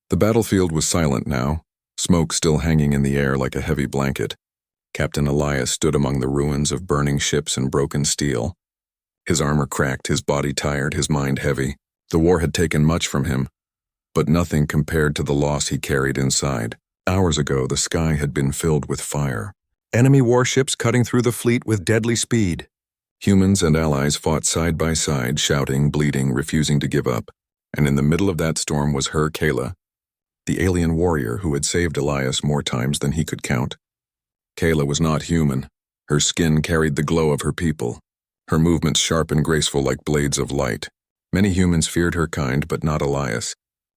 The battlefield was silent now, smoke still hanging in the air like a heavy blanket. Captain Elias stood among the ruins of burning ships and broken steel. His armor cracked, his body tired, his mind heavy. The war had taken much from him, but nothing compared to the loss he carried inside. Hours ago, the sky had been filled with fire. Enemy warships cutting through the fleet with deadly speed. Humans and allies fought side by side, shouting, bleeding, refusing to give up. And in the middle of that storm was her, Kayla, the alien warrior who had saved Elias more times than he could count. Kayla was not human. Her skin carried the glow of her people, her movements sharp and graceful like blades of light. Many humans feared her kind, but not Elias.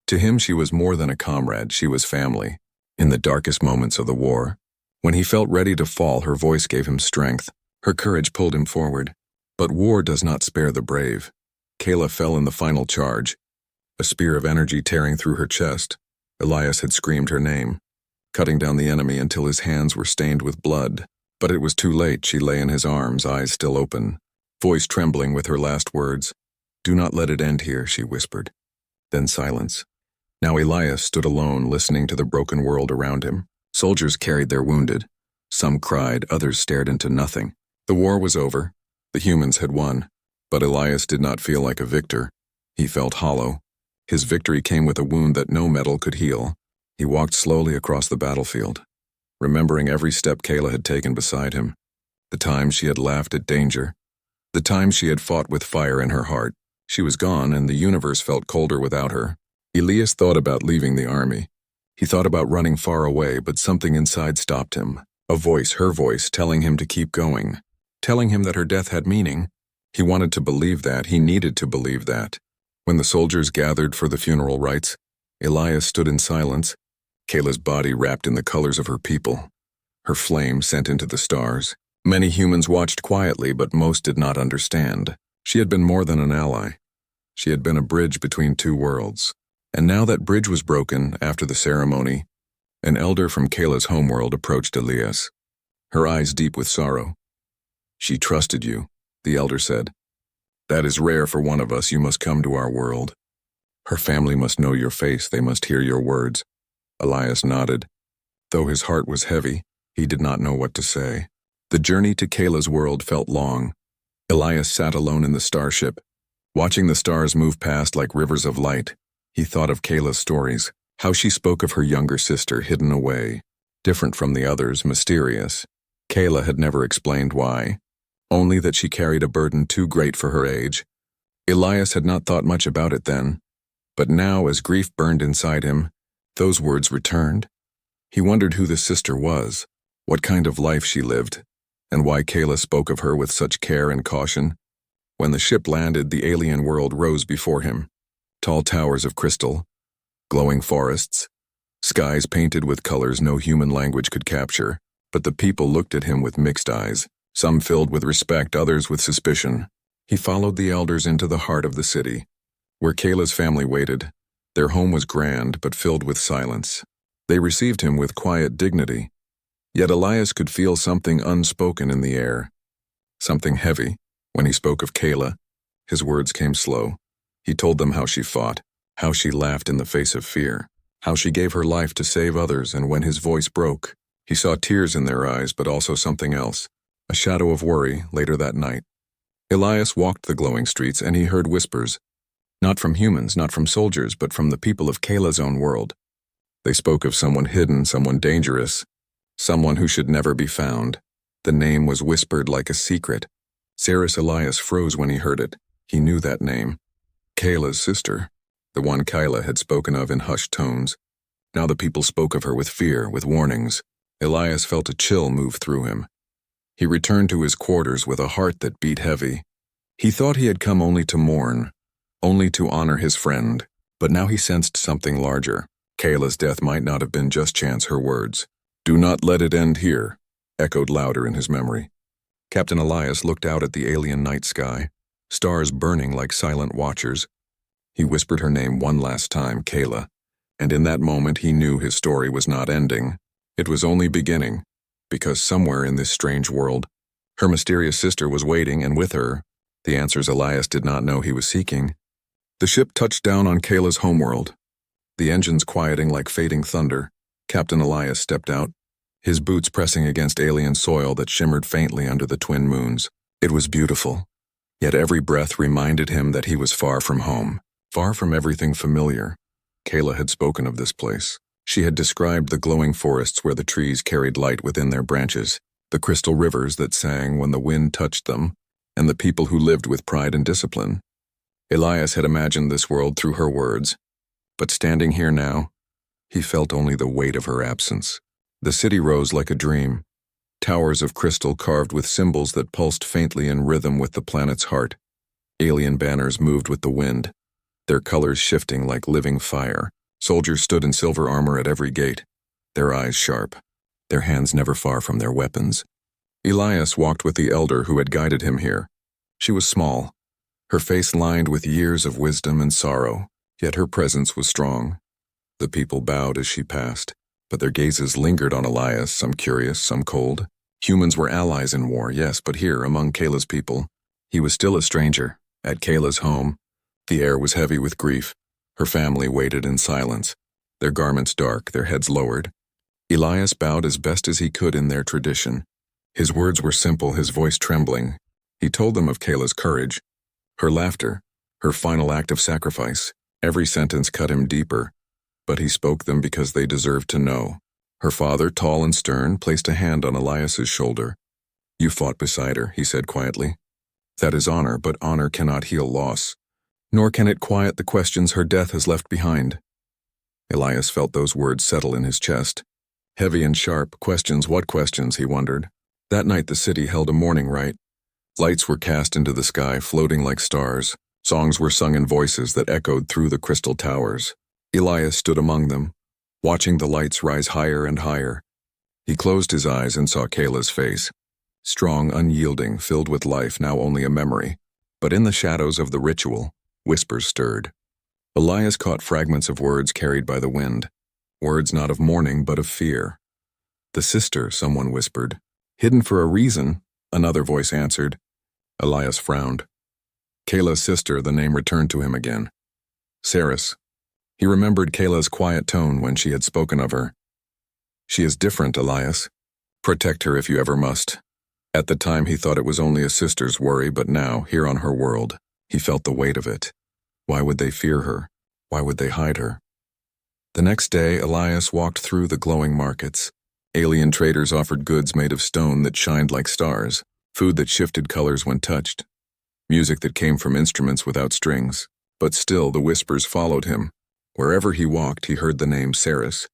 To him she was more than a comrade, she was family. In the darkest moments of the war, when he felt ready to fall, her voice gave him strength. Her courage pulled him forward. But war does not spare the brave. Kayla fell in the final charge, a spear of energy tearing through her chest. Elias had screamed her name, cutting down the enemy until his hands were stained with blood. But it was too late. She lay in his arms, eyes still open, voice trembling with her last words. "Do not let it end here," she whispered. Then silence. Now Elias stood alone, listening to the broken world around him. Soldiers carried their wounded. Some cried, others stared into nothing. The war was over. The humans had won. But Elias did not feel like a victor. He felt hollow. His victory came with a wound that no metal could heal. He walked slowly across the battlefield, remembering every step Kayla had taken beside him, the times she had laughed at danger, the times she had fought with fire in her heart. She was gone, and the universe felt colder without her. Elias thought about leaving the army. He thought about running far away, but something inside stopped him. A voice, her voice, telling him to keep going, telling him that her death had meaning. He wanted to believe that. He needed to believe that. When the soldiers gathered for the funeral rites, Elias stood in silence, Kayla's body wrapped in the colors of her people, her flame sent into the stars. Many humans watched quietly, but most did not understand. She had been more than an ally. She had been a bridge between two worlds. And now that bridge was broken, after the ceremony, an elder from Kayla's homeworld approached Elias, her eyes deep with sorrow. "She trusted you," the elder said. "That is rare for one of us. You must come to our world. Her family must know your face. They must hear your words." Elias nodded. Though his heart was heavy, he did not know what to say. The journey to Kayla's world felt long. Elias sat alone in the starship, watching the stars move past like rivers of light. He thought of Kayla's stories, how she spoke of her younger sister hidden away, different from the others, mysterious. Kayla had never explained why, only that she carried a burden too great for her age. Elias had not thought much about it then, but now as grief burned inside him, those words returned. He wondered who this sister was, what kind of life she lived, and why Kayla spoke of her with such care and caution. When the ship landed, the alien world rose before him. Tall towers of crystal, glowing forests, skies painted with colors no human language could capture, but the people looked at him with mixed eyes, some filled with respect, others with suspicion. He followed the elders into the heart of the city, where Kayla's family waited. Their home was grand, but filled with silence. They received him with quiet dignity. Yet Elias could feel something unspoken in the air, something heavy. When he spoke of Kayla, his words came slow. He told them how she fought, how she laughed in the face of fear, how she gave her life to save others, and when his voice broke, he saw tears in their eyes, but also something else, a shadow of worry. Later that night, Elias walked the glowing streets, and he heard whispers, not from humans, not from soldiers, but from the people of Kayla's own world. They spoke of someone hidden, someone dangerous, someone who should never be found. The name was whispered like a secret. Elias froze when he heard it. He knew that name. Kayla's sister, the one Kayla had spoken of in hushed tones. Now the people spoke of her with fear, with warnings. Elias felt a chill move through him. He returned to his quarters with a heart that beat heavy. He thought he had come only to mourn, only to honor his friend, but now he sensed something larger. Kayla's death might not have been just chance. Her words, "Do not let it end here," echoed louder in his memory. Captain Elias looked out at the alien night sky, stars burning like silent watchers. He whispered her name one last time, Kayla, and in that moment he knew his story was not ending. It was only beginning, because somewhere in this strange world, her mysterious sister was waiting, and with her, the answers Elias did not know he was seeking. The ship touched down on Kayla's homeworld. The engines quieting like fading thunder, Captain Elias stepped out, his boots pressing against alien soil that shimmered faintly under the twin moons. It was beautiful, yet every breath reminded him that he was far from home, far from everything familiar. Kayla had spoken of this place. She had described the glowing forests where the trees carried light within their branches, the crystal rivers that sang when the wind touched them, and the people who lived with pride and discipline. Elias had imagined this world through her words, but standing here now, he felt only the weight of her absence. The city rose like a dream, towers of crystal carved with symbols that pulsed faintly in rhythm with the planet's heart. Alien banners moved with the wind, their colors shifting like living fire. Soldiers stood in silver armor at every gate, their eyes sharp, their hands never far from their weapons. Elias walked with the elder who had guided him here. She was small, her face lined with years of wisdom and sorrow, yet her presence was strong. The people bowed as she passed, but their gazes lingered on Elias, some curious, some cold. Humans were allies in war, yes, but here, among Kayla's people, he was still a stranger. At Kayla's home, the air was heavy with grief. Her family waited in silence, their garments dark, their heads lowered. Elias bowed as best as he could in their tradition. His words were simple, his voice trembling. He told them of Kayla's courage, her laughter, her final act of sacrifice. Every sentence cut him deeper, but he spoke them because they deserved to know. Her father, tall and stern, placed a hand on Elias's shoulder. "You fought beside her," he said quietly. "That is honor, but honor cannot heal loss, nor can it quiet the questions her death has left behind." Elias felt those words settle in his chest. Heavy and sharp, questions, what questions, he wondered. That night the city held a morning rite. Lights were cast into the sky, floating like stars. Songs were sung in voices that echoed through the crystal towers. Elias stood among them, watching the lights rise higher and higher. He closed his eyes and saw Kayla's face. Strong, unyielding, filled with life, now only a memory. But in the shadows of the ritual, whispers stirred. Elias caught fragments of words carried by the wind. Words not of mourning, but of fear. "The sister," someone whispered. "Hidden for a reason," another voice answered. Elias frowned. Kayla's sister, the name returned to him again. Saris. He remembered Kayla's quiet tone when she had spoken of her. "She is different, Elias. Protect her if you ever must." At the time he thought it was only a sister's worry, but now, here on her world, he felt the weight of it. Why would they fear her? Why would they hide her? The next day, Elias walked through the glowing markets. Alien traders offered goods made of stone that shined like stars, food that shifted colors when touched, music that came from instruments without strings. But still the whispers followed him. Wherever he walked, he heard the name Saris,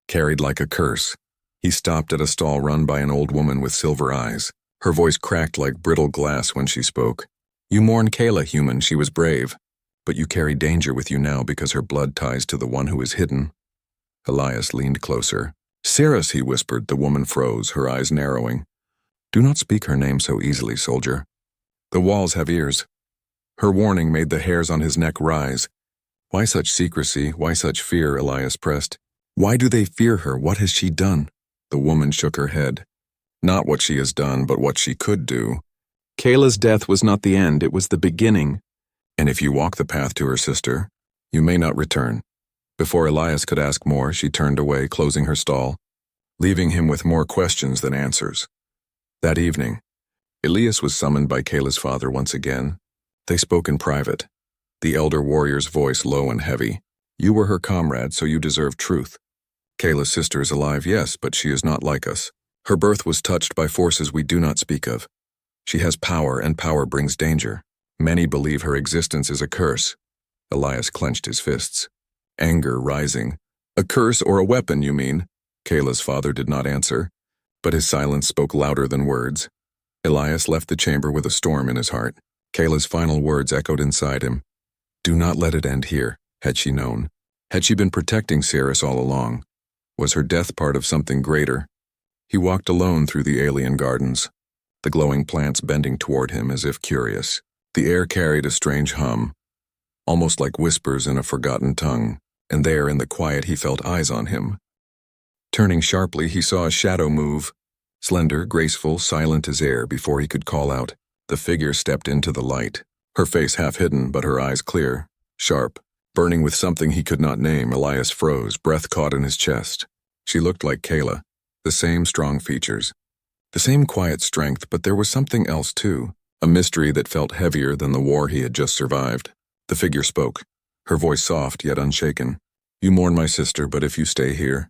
carried like a curse. He stopped at a stall run by an old woman with silver eyes. Her voice cracked like brittle glass when she spoke. "You mourn Kayla, human, she was brave. But you carry danger with you now because her blood ties to the one who is hidden." Elias leaned closer. "Saris," he whispered. The woman froze, her eyes narrowing. "Do not speak her name so easily, soldier. The walls have ears." Her warning made the hairs on his neck rise. "Why such secrecy? Why such fear?" Elias pressed. "Why do they fear her? What has she done?" The woman shook her head. "Not what she has done, but what she could do. Kayla's death was not the end, it was the beginning. And if you walk the path to her sister, you may not return." Before Elias could ask more, she turned away, closing her stall, leaving him with more questions than answers. That evening, Elias was summoned by Kayla's father once again. They spoke in private, the elder warrior's voice low and heavy. "You were her comrade, so you deserve truth. Kayla's sister is alive, yes, but she is not like us. Her birth was touched by forces we do not speak of. She has power, and power brings danger. Many believe her existence is a curse." Elias clenched his fists, anger rising. "A curse or a weapon, you mean?" Kayla's father did not answer, but his silence spoke louder than words. Elias left the chamber with a storm in his heart. Kayla's final words echoed inside him. Do not let it end here. Had she known? Had she been protecting Saris all along? Was her death part of something greater? He walked alone through the alien gardens, the glowing plants bending toward him as if curious. The air carried a strange hum, almost like whispers in a forgotten tongue, and there in the quiet he felt eyes on him. Turning sharply, he saw a shadow move, slender, graceful, silent as air. Before he could call out, the figure stepped into the light, her face half hidden but her eyes clear, sharp. Burning with something he could not name, Elias froze, breath caught in his chest. She looked like Kayla, the same strong features, the same quiet strength, but there was something else too, a mystery that felt heavier than the war he had just survived. The figure spoke, her voice soft yet unshaken. You mourn my sister, but if you stay here,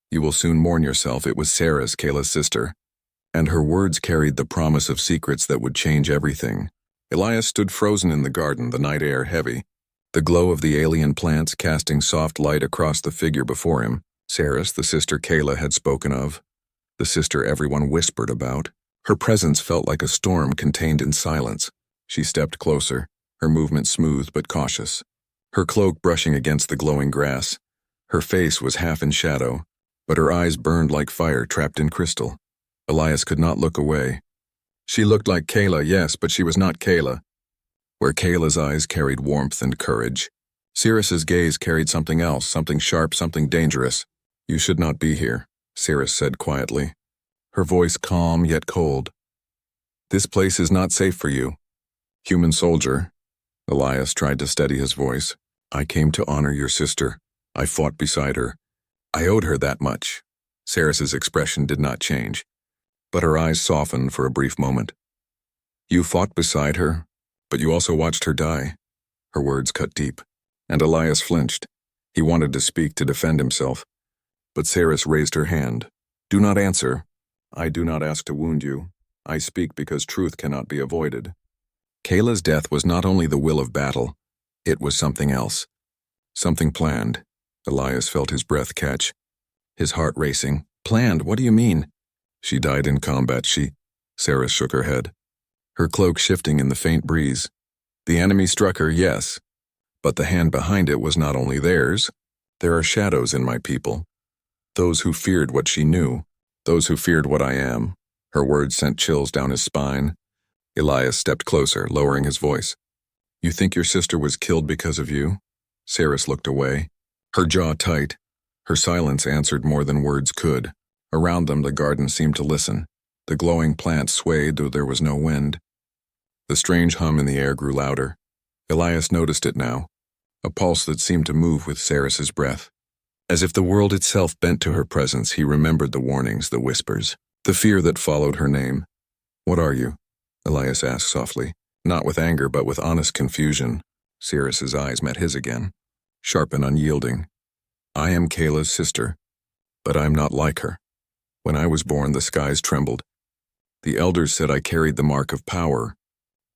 you will soon mourn yourself. It was Sarah's, Kayla's sister, and her words carried the promise of secrets that would change everything. Elias stood frozen in the garden, the night air heavy, the glow of the alien plants casting soft light across the figure before him. Sarah's, the sister Kayla had spoken of, the sister everyone whispered about. Her presence felt like a storm contained in silence. She stepped closer, her movement smooth but cautious, her cloak brushing against the glowing grass. Her face was half in shadow, but her eyes burned like fire trapped in crystal. Elias could not look away. She looked like Kayla, yes, but she was not Kayla. Where Kayla's eyes carried warmth and courage, Cirrus's gaze carried something else, something sharp, something dangerous. You should not be here, Cirrus said quietly, her voice calm yet cold. This place is not safe for you. Human soldier, Elias tried to steady his voice. I came to honor your sister. I fought beside her. I owed her that much. Cirrus's expression did not change, but her eyes softened for a brief moment. You fought beside her, but you also watched her die. Her words cut deep, and Elias flinched. He wanted to speak to defend himself, but Cirrus raised her hand. Do not answer. I do not ask to wound you. I speak because truth cannot be avoided. Kayla's death was not only the will of battle, it was something else. Something planned. Elias felt his breath catch, his heart racing. Planned? What do you mean? She died in combat, Cirrus shook her head, her cloak shifting in the faint breeze. The enemy struck her, yes, but the hand behind it was not only theirs. There are shadows in my people. Those who feared what she knew, those who feared what I am. Her words sent chills down his spine. Elias stepped closer, lowering his voice. You think your sister was killed because of you? Cirrus looked away, her jaw tight. Her silence answered more than words could. Around them, the garden seemed to listen. The glowing plants swayed, though there was no wind. The strange hum in the air grew louder. Elias noticed it now, a pulse that seemed to move with Cirrus's breath. As if the world itself bent to her presence, he remembered the warnings, the whispers, the fear that followed her name. What are you? Elias asked softly, not with anger but with honest confusion. Cirrus's eyes met his again, sharp and unyielding. I am Kayla's sister, but I am not like her. When I was born, the skies trembled. The elders said I carried the mark of power.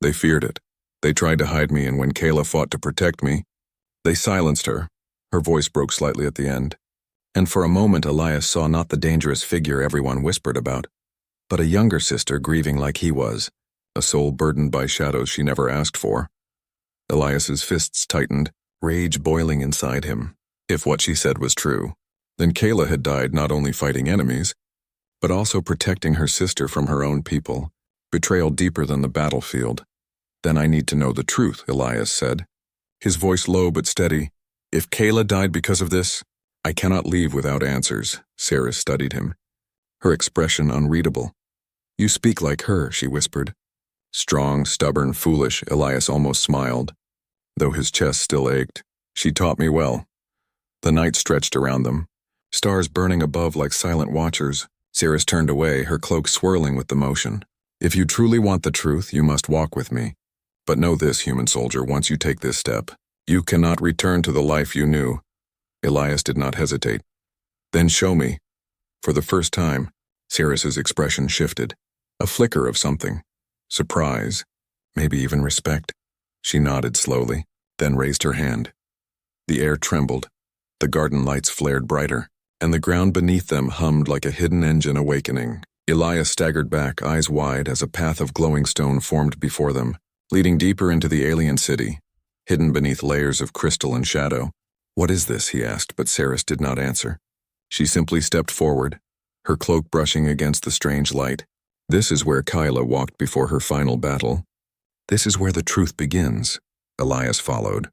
They feared it. They tried to hide me, and when Kayla fought to protect me, they silenced her. Her voice broke slightly at the end. And for a moment, Elias saw not the dangerous figure everyone whispered about, but a younger sister grieving like he was, a soul burdened by shadows she never asked for. Elias's fists tightened, rage boiling inside him. If what she said was true, then Kayla had died not only fighting enemies, but also protecting her sister from her own people, betrayal deeper than the battlefield. Then I need to know the truth, Elias said, his voice low but steady. If Kayla died because of this, I cannot leave without answers. Cirrus studied him, her expression unreadable. You speak like her, she whispered. Strong, stubborn, foolish, Elias almost smiled, though his chest still ached. She taught me well. The night stretched around them, stars burning above like silent watchers. Cirrus turned away, her cloak swirling with the motion. If you truly want the truth, you must walk with me. But know this, human soldier, once you take this step, you cannot return to the life you knew. Elias did not hesitate. Then show me. For the first time, Cirrus's expression shifted, a flicker of something. Surprise, maybe even respect. She nodded slowly, then raised her hand. The air trembled, the garden lights flared brighter, and the ground beneath them hummed like a hidden engine awakening. Elias staggered back, eyes wide, as a path of glowing stone formed before them, leading deeper into the alien city, hidden beneath layers of crystal and shadow. What is this? He asked, but Cirrus did not answer. She simply stepped forward, her cloak brushing against the strange light. This is where Kayla walked before her final battle. This is where the truth begins. Elias followed,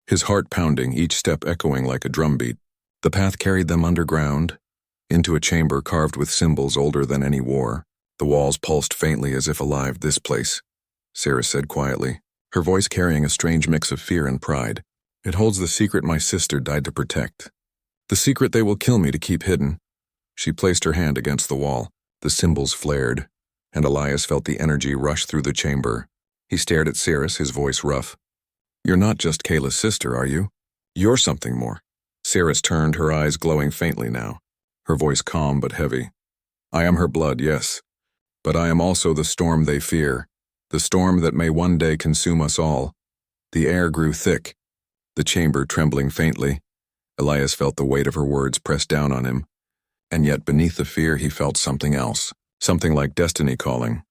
his heart pounding, each step echoing like a drumbeat. The path carried them underground, into a chamber carved with symbols older than any war. The walls pulsed faintly as if alive. This place, Cirrus said quietly, her voice carrying a strange mix of fear and pride. It holds the secret my sister died to protect. The secret they will kill me to keep hidden. She placed her hand against the wall. The symbols flared, and Elias felt the energy rush through the chamber. He stared at Cirrus, his voice rough. You're not just Kayla's sister, are you? You're something more. Cirrus turned, her eyes glowing faintly now, her voice calm but heavy. I am her blood, yes, but I am also the storm they fear, the storm that may one day consume us all. The air grew thick, the chamber trembling faintly. Elias felt the weight of her words press down on him, and yet beneath the fear he felt something else, something like destiny calling.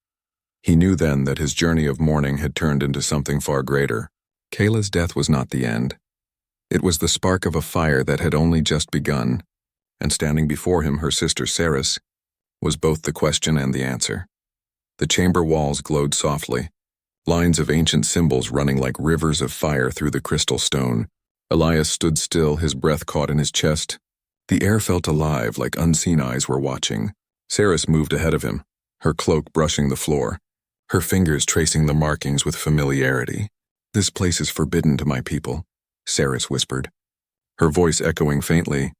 He knew then that his journey of mourning had turned into something far greater. Kayla's death was not the end. It was the spark of a fire that had only just begun, and standing before him, her sister Cirrus, was both the question and the answer. The chamber walls glowed softly, lines of ancient symbols running like rivers of fire through the crystal stone. Elias stood still, his breath caught in his chest. The air felt alive, like unseen eyes were watching. Cirrus moved ahead of him, her cloak brushing the floor, her fingers tracing the markings with familiarity. This place is forbidden to my people, Cirrus whispered, her voice echoing faintly.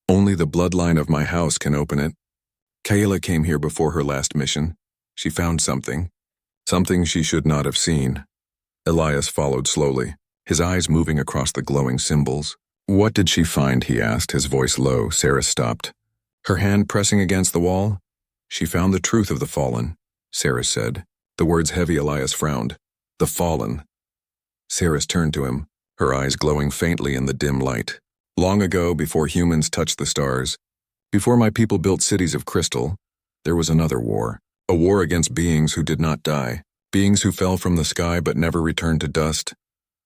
Only the bloodline of my house can open it. Kayla came here before her last mission. She found something she should not have seen. Elias followed slowly, his eyes moving across the glowing symbols. What did she find, he asked, his voice low. Cirrus stopped, her hand pressing against the wall. She found the truth of the fallen, Cirrus said. The words heavy. Elias frowned. The fallen. Cirrus turned to him, her eyes glowing faintly in the dim light. Long ago, before humans touched the stars, before my people built cities of crystal, there was another war. A war against beings who did not die, beings who fell from the sky but never returned to dust.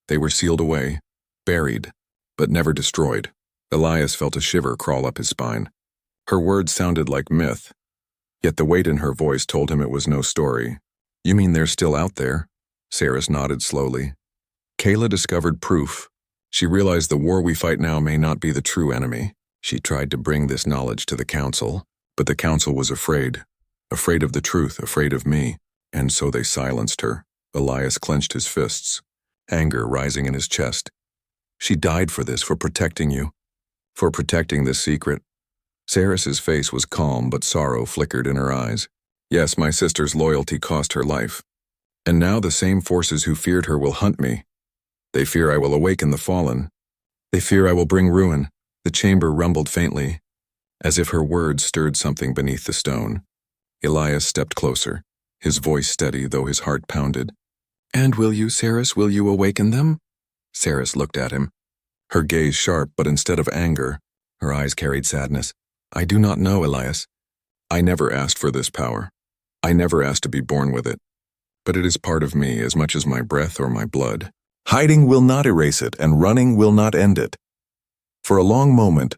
They were sealed away, buried, but never destroyed. Elias felt a shiver crawl up his spine. Her words sounded like myth, yet the weight in her voice told him it was no story. You mean they're still out there? Cirrus nodded slowly. Kayla discovered proof. She realized the war we fight now may not be the true enemy. She tried to bring this knowledge to the council, but the council was afraid of the truth, afraid of me, and so they silenced her. Elias clenched his fists, anger rising in his chest. She died for this, for protecting you, for protecting this secret. Cirrus's face was calm, but sorrow flickered in her eyes. Yes, my sister's loyalty cost her life. And now the same forces who feared her will hunt me. They fear I will awaken the fallen. They fear I will bring ruin. The chamber rumbled faintly, as if her words stirred something beneath the stone. Elias stepped closer, his voice steady though his heart pounded. And will you, Cirrus, will you awaken them? Cirrus looked at him, her gaze sharp, but instead of anger, her eyes carried sadness. I do not know, Elias. I never asked for this power. I never asked to be born with it. But it is part of me as much as my breath or my blood. Hiding will not erase it, and running will not end it. For a long moment,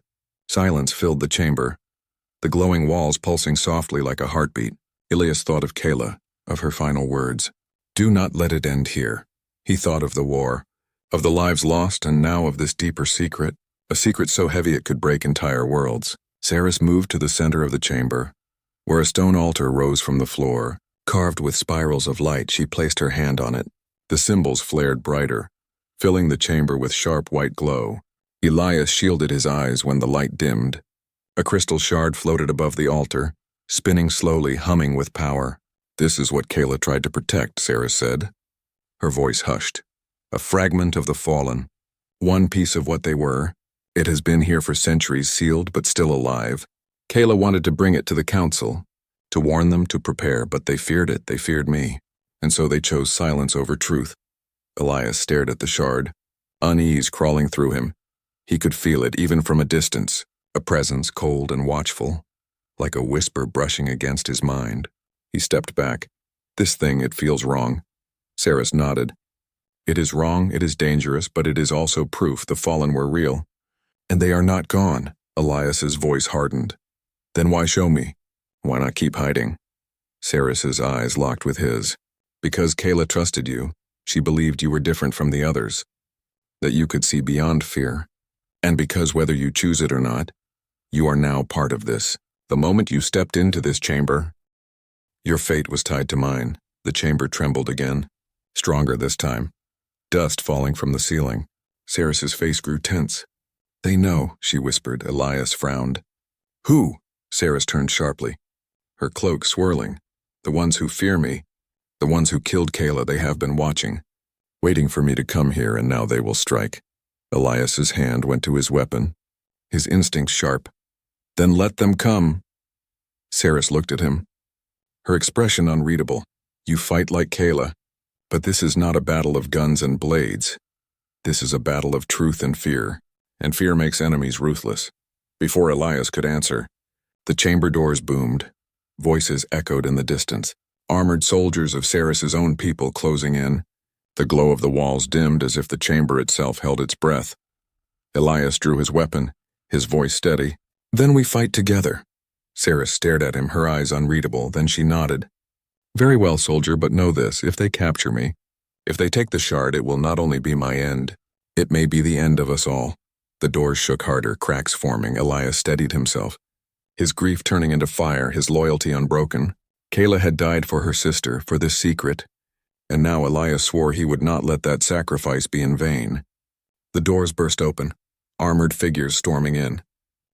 silence filled the chamber, the glowing walls pulsing softly like a heartbeat. Elias thought of Kayla, of her final words. Do not let it end here. He thought of the war, of the lives lost, and now of this deeper secret, a secret so heavy it could break entire worlds. Cirrus moved to the center of the chamber, where a stone altar rose from the floor. Carved with spirals of light, she placed her hand on it. The symbols flared brighter, filling the chamber with sharp white glow. Elias shielded his eyes when the light dimmed. A crystal shard floated above the altar, spinning slowly, humming with power. This is what Kayla tried to protect, Cirrus said. Her voice hushed. A fragment of the fallen. One piece of what they were. It has been here for centuries, sealed but still alive. Kayla wanted to bring it to the council, to warn them, to prepare, but they feared it, they feared me. And so they chose silence over truth. Elias stared at the shard, unease crawling through him. He could feel it even from a distance, a presence cold and watchful, like a whisper brushing against his mind. He stepped back. This thing, it feels wrong. Cirrus nodded. It is wrong, it is dangerous, but it is also proof the fallen were real. And they are not gone. Elias's voice hardened. Then why show me? Why not keep hiding? Cirrus's eyes locked with his. Because Kayla trusted you, she believed you were different from the others, that you could see beyond fear. And because whether you choose it or not, you are now part of this. The moment you stepped into this chamber, your fate was tied to mine. The chamber trembled again, stronger this time. Dust falling from the ceiling. Saris's face grew tense. They know, she whispered. Elias frowned. Who? Saris turned sharply, her cloak swirling. The ones who fear me. The ones who killed Kayla. They have been watching, waiting for me to come here, and now they will strike. Elias's hand went to his weapon, his instincts sharp. Then let them come. Saris looked at him, her expression unreadable. You fight like Kayla, but this is not a battle of guns and blades. This is a battle of truth and fear makes enemies ruthless. Before Elias could answer, the chamber doors boomed. Voices echoed in the distance, armored soldiers of Saris's own people closing in. The glow of the walls dimmed as if the chamber itself held its breath. Elias drew his weapon, his voice steady. Then we fight together. Saris stared at him, her eyes unreadable, then she nodded. Very well, soldier, but know this, if they capture me, if they take the shard, it will not only be my end, it may be the end of us all. The doors shook harder, cracks forming. Elias steadied himself, his grief turning into fire, his loyalty unbroken. Kayla had died for her sister, for this secret, and now Elias swore he would not let that sacrifice be in vain. The doors burst open, armored figures storming in,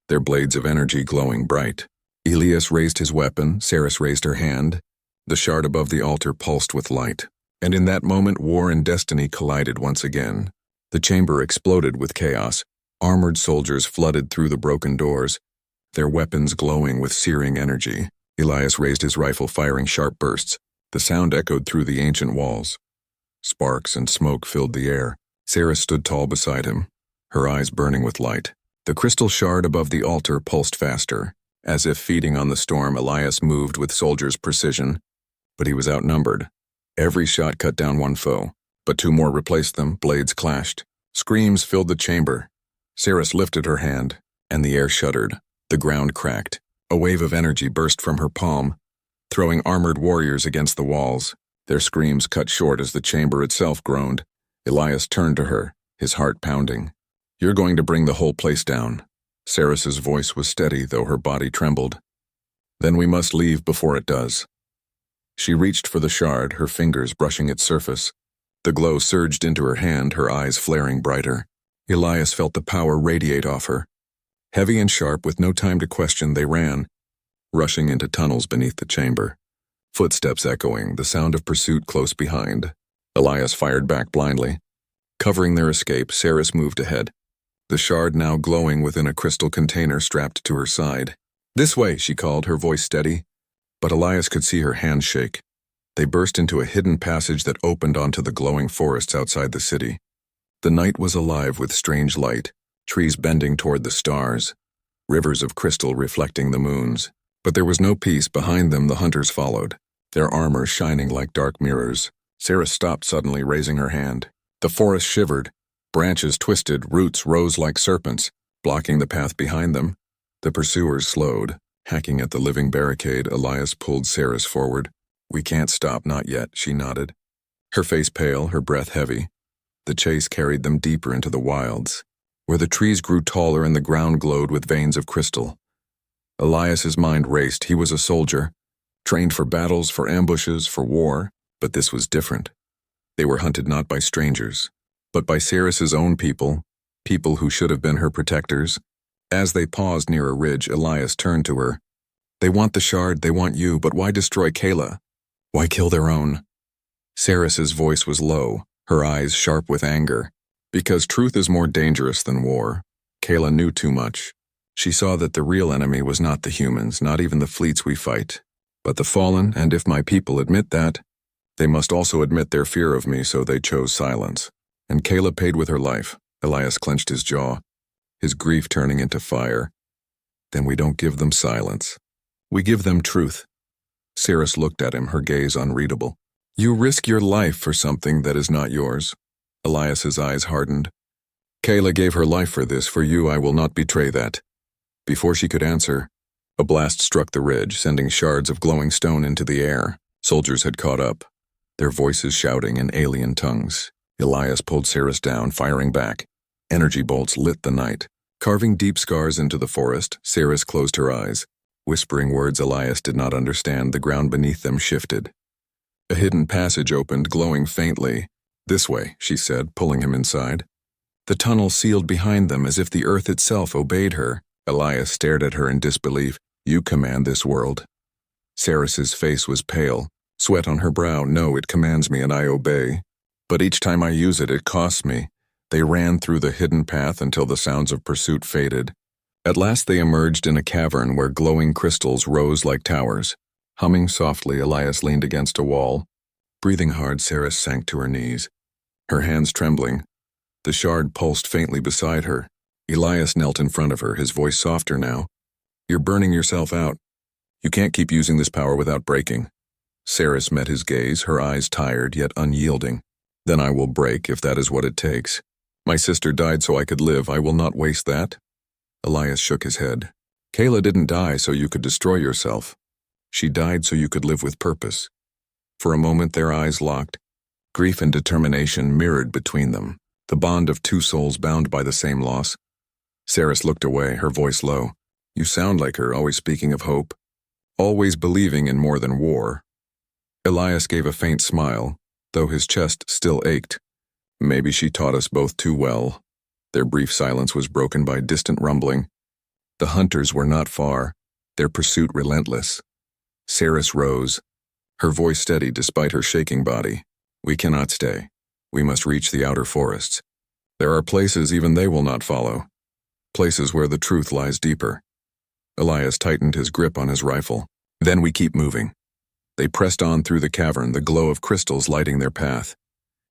their blades of energy glowing bright. Elias raised his weapon, Saris raised her hand. The shard above the altar pulsed with light, and in that moment war and destiny collided once again. The chamber exploded with chaos. Armored soldiers flooded through the broken doors, their weapons glowing with searing energy. Elias raised his rifle, firing sharp bursts. The sound echoed through the ancient walls. Sparks and smoke filled the air. Saris stood tall beside him, her eyes burning with light. The crystal shard above the altar pulsed faster. As if feeding on the storm, Elias moved with soldier's precision, but he was outnumbered. Every shot cut down one foe, but two more replaced them. Blades clashed. Screams filled the chamber. Saris lifted her hand, and the air shuddered. The ground cracked. A wave of energy burst from her palm, throwing armored warriors against the walls. Their screams cut short as the chamber itself groaned. Elias turned to her, his heart pounding. You're going to bring the whole place down. Saris's voice was steady, though her body trembled. Then we must leave before it does. She reached for the shard, her fingers brushing its surface. The glow surged into her hand, her eyes flaring brighter. Elias felt the power radiate off her. Heavy and sharp, with no time to question, they ran, rushing into tunnels beneath the chamber. Footsteps echoing, the sound of pursuit close behind. Elias fired back blindly. Covering their escape, Saris moved ahead, the shard now glowing within a crystal container strapped to her side. This way, she called, her voice steady, but Elias could see her hands shake. They burst into a hidden passage that opened onto the glowing forests outside the city. The night was alive with strange light, trees bending toward the stars, rivers of crystal reflecting the moons. But there was no peace. Behind them the hunters followed, their armor shining like dark mirrors. Saris stopped suddenly, raising her hand. The forest shivered. Branches twisted, roots rose like serpents, blocking the path behind them. The pursuers slowed, hacking at the living barricade. Elias pulled Saris forward. We can't stop, not yet, she nodded, her face pale, her breath heavy. The chase carried them deeper into the wilds, where the trees grew taller and the ground glowed with veins of crystal. Elias's mind raced. He was a soldier, trained for battles, for ambushes, for war, but this was different. They were hunted not by strangers, but by Saris's own people, people who should have been her protectors. As they paused near a ridge, Elias turned to her. They want the shard, they want you, but why destroy Kayla? Why kill their own? Saris's voice was low, her eyes sharp with anger. Because truth is more dangerous than war. Kayla knew too much. She saw that the real enemy was not the humans, not even the fleets we fight, but the fallen, and if my people admit that, they must also admit their fear of me, so they chose silence. And Kayla paid with her life. Elias clenched his jaw, his grief turning into fire. Then we don't give them silence. We give them truth. Saris looked at him, her gaze unreadable. You risk your life for something that is not yours. Elias's eyes hardened. Kayla gave her life for this. For you, I will not betray that. Before she could answer, a blast struck the ridge, sending shards of glowing stone into the air. Soldiers had caught up, their voices shouting in alien tongues. Elias pulled Saris down, firing back. Energy bolts lit the night, carving deep scars into the forest. Saris closed her eyes, whispering words Elias did not understand. The ground beneath them shifted. A hidden passage opened, glowing faintly. This way, she said, pulling him inside. The tunnel sealed behind them as if the earth itself obeyed her. Elias stared at her in disbelief. You command this world. Ceres's face was pale, sweat on her brow. No, it commands me and I obey. But each time I use it, it costs me. They ran through the hidden path until the sounds of pursuit faded. At last they emerged in a cavern where glowing crystals rose like towers. Humming softly, Elias leaned against a wall. Breathing hard, Ceres sank to her knees, her hands trembling. The shard pulsed faintly beside her. Elias knelt in front of her, his voice softer now. You're burning yourself out. You can't keep using this power without breaking. Ceres met his gaze, her eyes tired yet unyielding. Then I will break if that is what it takes. My sister died so I could live. I will not waste that. Elias shook his head. Kayla didn't die so you could destroy yourself. She died so you could live with purpose. For a moment their eyes locked. Grief and determination mirrored between them, the bond of two souls bound by the same loss. Ceres looked away, her voice low. You sound like her, always speaking of hope, always believing in more than war. Elias gave a faint smile, though his chest still ached. Maybe she taught us both too well. Their brief silence was broken by distant rumbling. The hunters were not far, their pursuit relentless. Ceres rose, her voice steady despite her shaking body. We cannot stay. We must reach the outer forests. There are places even they will not follow. Places where the truth lies deeper. Elias tightened his grip on his rifle. Then we keep moving. They pressed on through the cavern, the glow of crystals lighting their path.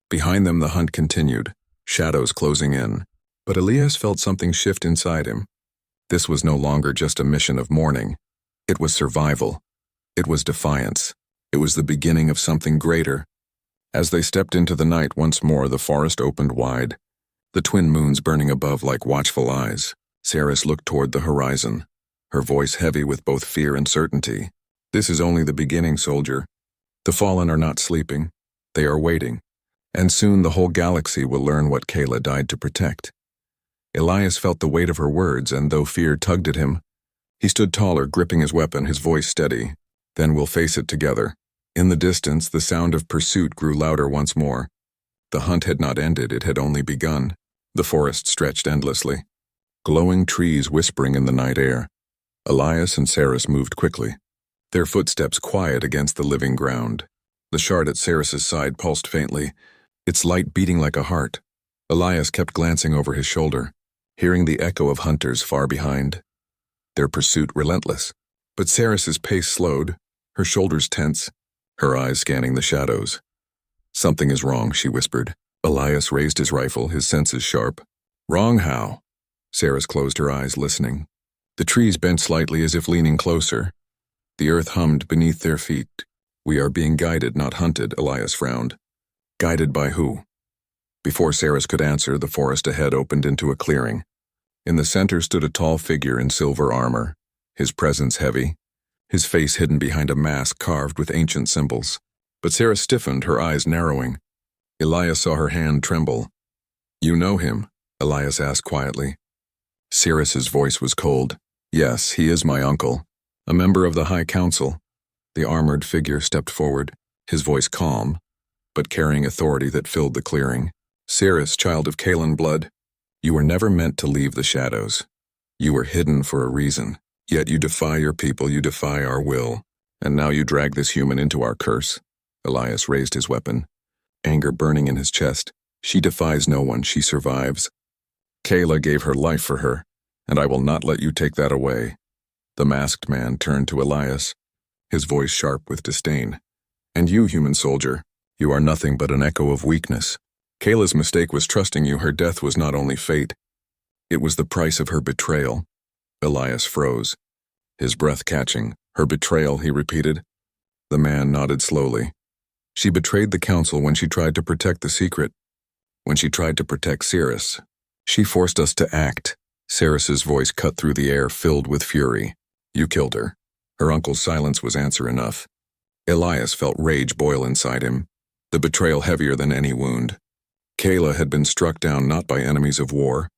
Behind them the hunt continued, shadows closing in. But Elias felt something shift inside him. This was no longer just a mission of mourning. It was survival. It was defiance. It was the beginning of something greater. As they stepped into the night once more, the forest opened wide, the twin moons burning above like watchful eyes. Ceres looked toward the horizon, her voice heavy with both fear and certainty. This is only the beginning, soldier. The fallen are not sleeping. They are waiting. And soon the whole galaxy will learn what Kayla died to protect. Elias felt the weight of her words, and though fear tugged at him, he stood taller, gripping his weapon, his voice steady. Then we'll face it together. In the distance, the sound of pursuit grew louder once more. The hunt had not ended, it had only begun. The forest stretched endlessly, glowing trees whispering in the night air. Elias and Ceres moved quickly, their footsteps quiet against the living ground. The shard at Ceres's side pulsed faintly, its light beating like a heart. Elias kept glancing over his shoulder, hearing the echo of hunters far behind. Their pursuit relentless. But Ceres's pace slowed, her shoulders tense, her eyes scanning the shadows. Something is wrong, she whispered. Elias raised his rifle, his senses sharp. Wrong how? Ceres closed her eyes, listening. The trees bent slightly as if leaning closer. The earth hummed beneath their feet. We are being guided, not hunted, Elias frowned. Guided by who? Before Ceres could answer, the forest ahead opened into a clearing. In the center stood a tall figure in silver armor, his presence heavy, his face hidden behind a mask carved with ancient symbols. But Ceres stiffened, her eyes narrowing. Elias saw her hand tremble. You know him? Elias asked quietly. Ceres's voice was cold. Yes, he is my uncle, a member of the High Council. The armored figure stepped forward, his voice calm, but carrying authority that filled the clearing. Ceres, child of Kalan blood, you were never meant to leave the shadows. You were hidden for a reason. Yet you defy your people, you defy our will, and now you drag this human into our curse. Elias raised his weapon, anger burning in his chest. She defies no one, she survives. Kayla gave her life for her, and I will not let you take that away. The masked man turned to Elias, his voice sharp with disdain. And you, human soldier, you are nothing but an echo of weakness. Kayla's mistake was trusting you. Her death was not only fate, it was the price of her betrayal. Elias froze, his breath catching. Her betrayal, he repeated. The man nodded slowly. She betrayed the council when she tried to protect the secret, when she tried to protect Ceres. She forced us to act. Ceres's voice cut through the air, filled with fury. You killed her. Her uncle's silence was answer enough. Elias felt rage boil inside him, the betrayal heavier than any wound. Kayla had been struck down not by enemies of war,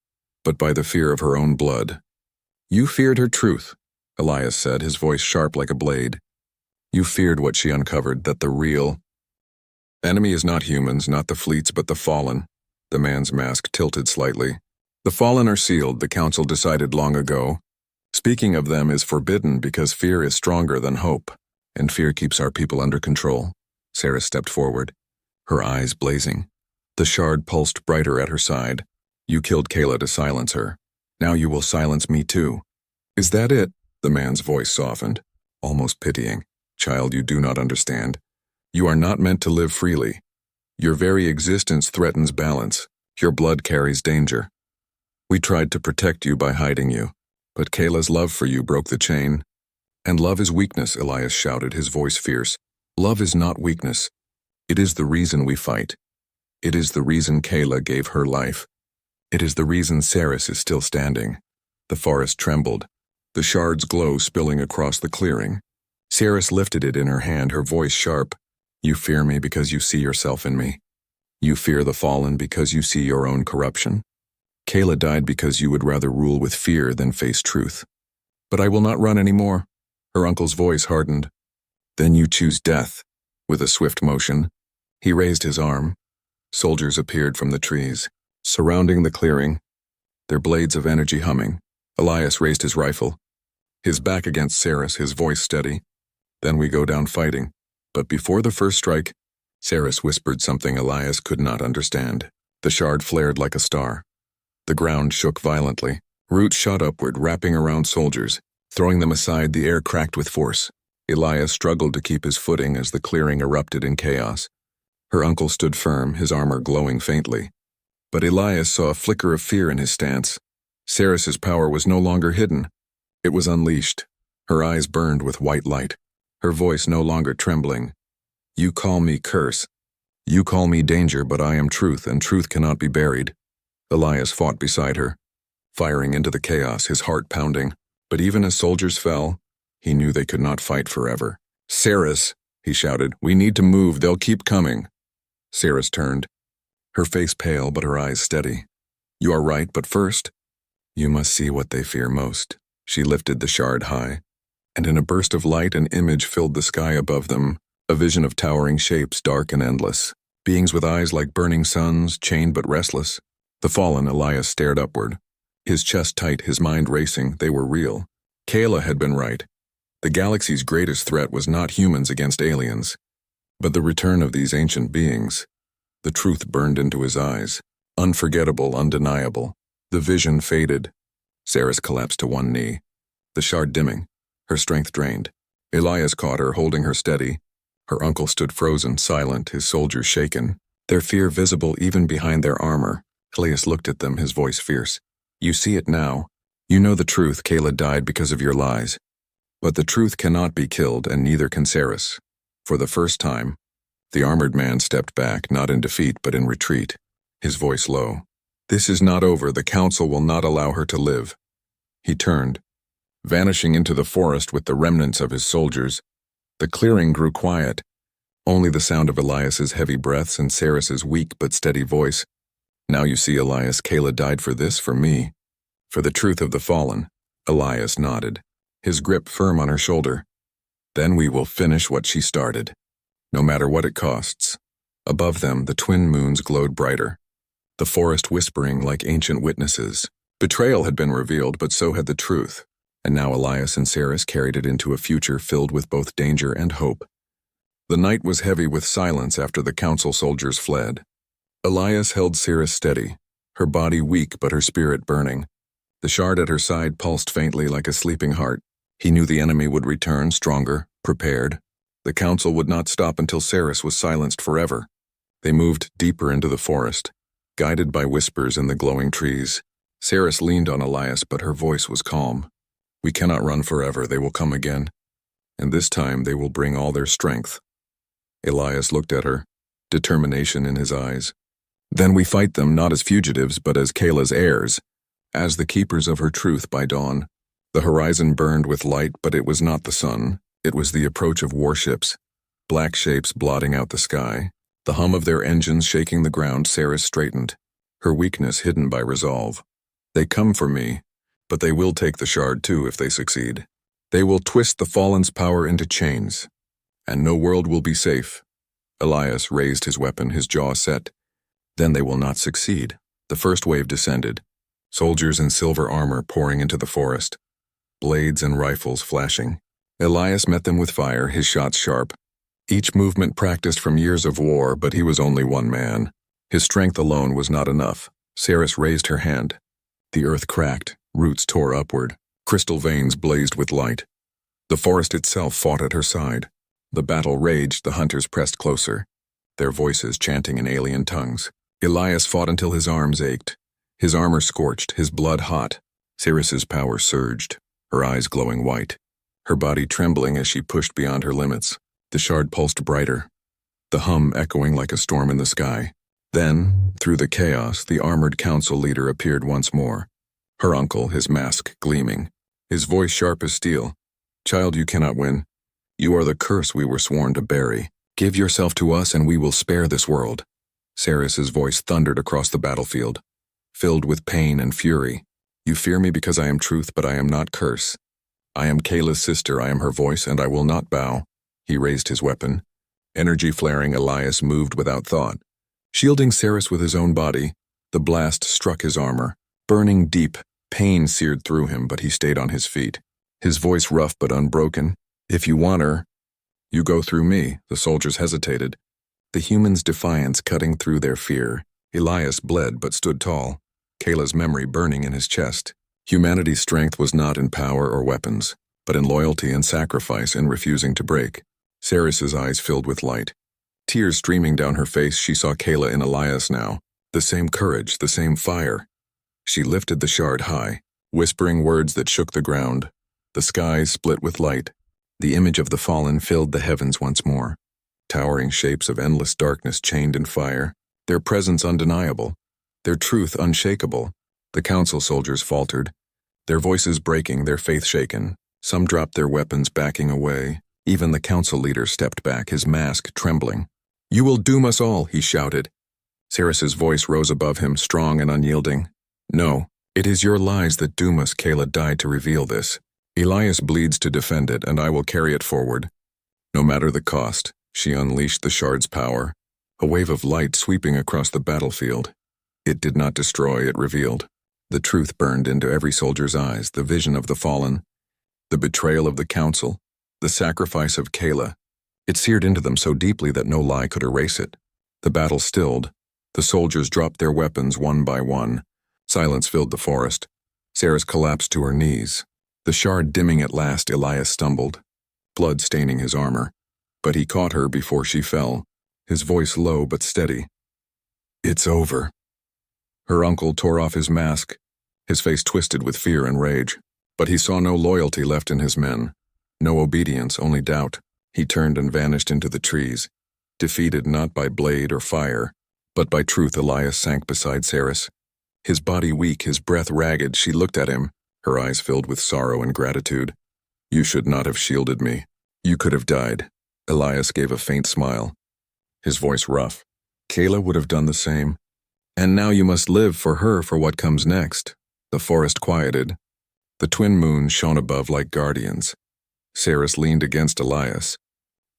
but by the fear of her own blood. You feared her truth, Elias said, his voice sharp like a blade. You feared what she uncovered, that the real enemy is not humans, not the fleets, but the fallen. The man's mask tilted slightly. The fallen are sealed, the council decided long ago. Speaking of them is forbidden because fear is stronger than hope, and fear keeps our people under control. Sarah stepped forward, her eyes blazing. The shard pulsed brighter at her side. You killed Kayla to silence her. Now you will silence me too. Is that it? The man's voice softened, almost pitying. Child, you do not understand. You are not meant to live freely. Your very existence threatens balance. Your blood carries danger. We tried to protect you by hiding you, but Kayla's love for you broke the chain. And love is weakness, Elias shouted, his voice fierce. Love is not weakness. It is the reason we fight. It is the reason Kayla gave her life. It is the reason Saris is still standing. The forest trembled, the shard's glow spilling across the clearing. Saris lifted it in her hand, her voice sharp. You fear me because you see yourself in me. You fear the fallen because you see your own corruption. Kayla died because you would rather rule with fear than face truth. But I will not run anymore. Her uncle's voice hardened. Then you choose death. With a swift motion, he raised his arm. Soldiers appeared from the trees, surrounding the clearing, their blades of energy humming. Elias raised his rifle, his back against Saris, his voice steady. Then we go down fighting. But before the first strike, Saris whispered something Elias could not understand. The shard flared like a star. The ground shook violently. Roots shot upward, wrapping around soldiers. Throwing them aside, the air cracked with force. Elias struggled to keep his footing as the clearing erupted in chaos. Her uncle stood firm, his armor glowing faintly. But Elias saw a flicker of fear in his stance. Saris's power was no longer hidden. It was unleashed. Her eyes burned with white light. Her voice no longer trembling. You call me curse. You call me danger, but I am truth, and truth cannot be buried. Elias fought beside her, firing into the chaos, his heart pounding. But even as soldiers fell, he knew they could not fight forever. Saris, he shouted, we need to move, they'll keep coming. Saris turned, her face pale but her eyes steady. You are right, but first, you must see what they fear most. She lifted the shard high, and in a burst of light an image filled the sky above them, a vision of towering shapes, dark and endless. Beings with eyes like burning suns, chained but restless. The fallen Elias stared upward, his chest tight, his mind racing. They were real. Kayla had been right. The galaxy's greatest threat was not humans against aliens, but the return of these ancient beings. The truth burned into his eyes, unforgettable, undeniable. The vision faded. Saris collapsed to one knee, the shard dimming, her strength drained. Elias caught her, holding her steady. Her uncle stood frozen, silent, his soldiers shaken, their fear visible even behind their armor. Elias looked at them, his voice fierce. You see it now. You know the truth. Kayla died because of your lies. But the truth cannot be killed, and neither can Saris. For the first time, the armored man stepped back, not in defeat, but in retreat, his voice low. This is not over. The council will not allow her to live. He turned, vanishing into the forest with the remnants of his soldiers. The clearing grew quiet, only the sound of Elias's heavy breaths and Saris's weak but steady voice. Now you see, Elias, Kayla died for this, for me, for the truth of the fallen. Elias nodded, his grip firm on her shoulder. Then we will finish what she started, no matter what it costs. Above them, the twin moons glowed brighter, the forest whispering like ancient witnesses. Betrayal had been revealed, but so had the truth, and now Elias and Saris carried it into a future filled with both danger and hope. The night was heavy with silence after the council soldiers fled. Elias held Saris steady, her body weak but her spirit burning. The shard at her side pulsed faintly like a sleeping heart. He knew the enemy would return, stronger, prepared. The council would not stop until Saris was silenced forever. They moved deeper into the forest, guided by whispers in the glowing trees. Saris leaned on Elias, but her voice was calm. We cannot run forever. They will come again, and this time they will bring all their strength. Elias looked at her, determination in his eyes. Then we fight them not as fugitives, but as Kayla's heirs, as the keepers of her truth by dawn. The horizon burned with light, but it was not the sun. It was the approach of warships, black shapes blotting out the sky. The hum of their engines shaking the ground. Saris straightened, her weakness hidden by resolve. They come for me, but they will take the shard too if they succeed. They will twist the fallen's power into chains, and no world will be safe. Elias raised his weapon, his jaw set. Then they will not succeed. The first wave descended. Soldiers in silver armor pouring into the forest. Blades and rifles flashing. Elias met them with fire, his shots sharp. Each movement practiced from years of war, but he was only one man. His strength alone was not enough. Ceres raised her hand. The earth cracked, roots tore upward, crystal veins blazed with light. The forest itself fought at her side. The battle raged, the hunters pressed closer, their voices chanting in alien tongues. Elias fought until his arms ached, his armor scorched, his blood hot. Ceres's power surged, her eyes glowing white, her body trembling as she pushed beyond her limits. The shard pulsed brighter, the hum echoing like a storm in the sky. Then, through the chaos, the armored council leader appeared once more. Her uncle, his mask gleaming, his voice sharp as steel. "Child, you cannot win. You are the curse we were sworn to bury. Give yourself to us and we will spare this world." Ceres's voice thundered across the battlefield, filled with pain and fury. "You fear me because I am truth, but I am not curse. I am Kayla's sister, I am her voice, and I will not bow." He raised his weapon. Energy flaring, Elias moved without thought. Shielding Ceres with his own body, the blast struck his armor. Burning deep, pain seared through him, but he stayed on his feet. His voice rough but unbroken. "If you want her, you go through me." The soldiers hesitated, the humans' defiance cutting through their fear. Elias bled but stood tall, Kayla's memory burning in his chest. Humanity's strength was not in power or weapons, but in loyalty and sacrifice, in refusing to break. Ceres's eyes filled with light. Tears streaming down her face, she saw Kayla in Elias now. The same courage, the same fire. She lifted the shard high, whispering words that shook the ground. The skies split with light. The image of the fallen filled the heavens once more. Towering shapes of endless darkness chained in fire, their presence undeniable, their truth unshakable. The council soldiers faltered, their voices breaking, their faith shaken. Some dropped their weapons, backing away. Even the council leader stepped back, his mask trembling. "You will doom us all," he shouted. Ceres's voice rose above him, strong and unyielding. "No, it is your lies that doom us. Kayla died to reveal this. Elias bleeds to defend it, and I will carry it forward. No matter the cost." She unleashed the shard's power, a wave of light sweeping across the battlefield. It did not destroy, it revealed. The truth burned into every soldier's eyes, the vision of the fallen, the betrayal of the council, the sacrifice of Kayla. It seared into them so deeply that no lie could erase it. The battle stilled. The soldiers dropped their weapons one by one. Silence filled the forest. Ceres collapsed to her knees. The shard dimming at last, Elias stumbled, blood staining his armor. But he caught her before she fell, his voice low but steady. "It's over." Her uncle tore off his mask, his face twisted with fear and rage. But he saw no loyalty left in his men, no obedience, only doubt. He turned and vanished into the trees, defeated not by blade or fire, but by truth. Elias sank beside Ceres, his body weak, his breath ragged. She looked at him, her eyes filled with sorrow and gratitude. "You should not have shielded me. You could have died." Elias gave a faint smile, his voice rough. "Kayla would have done the same. And now you must live for her, for what comes next." The forest quieted. The twin moons shone above like guardians. Ceres leaned against Elias,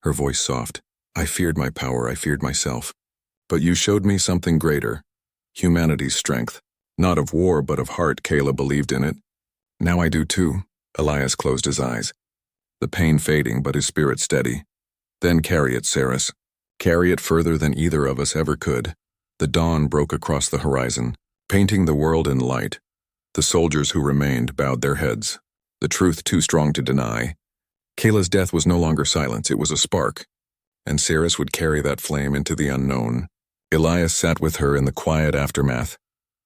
her voice soft. "I feared my power, I feared myself. But you showed me something greater, humanity's strength. Not of war, but of heart." Kayla believed in it. "Now I do too." Elias closed his eyes, the pain fading but his spirit steady. "Then carry it, Ceres. Carry it further than either of us ever could." The dawn broke across the horizon, painting the world in light. The soldiers who remained bowed their heads, the truth too strong to deny. Kayla's death was no longer silence, it was a spark, and Ceres would carry that flame into the unknown. Elias sat with her in the quiet aftermath,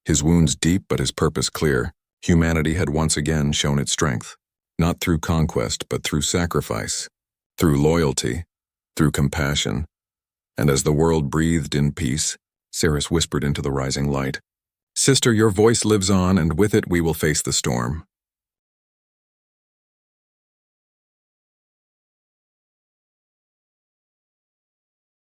his wounds deep but his purpose clear. Humanity had once again shown its strength, not through conquest but through sacrifice, through loyalty, through compassion. And as the world breathed in peace, Ceres whispered into the rising light, "Sister, your voice lives on, and with it we will face the storm."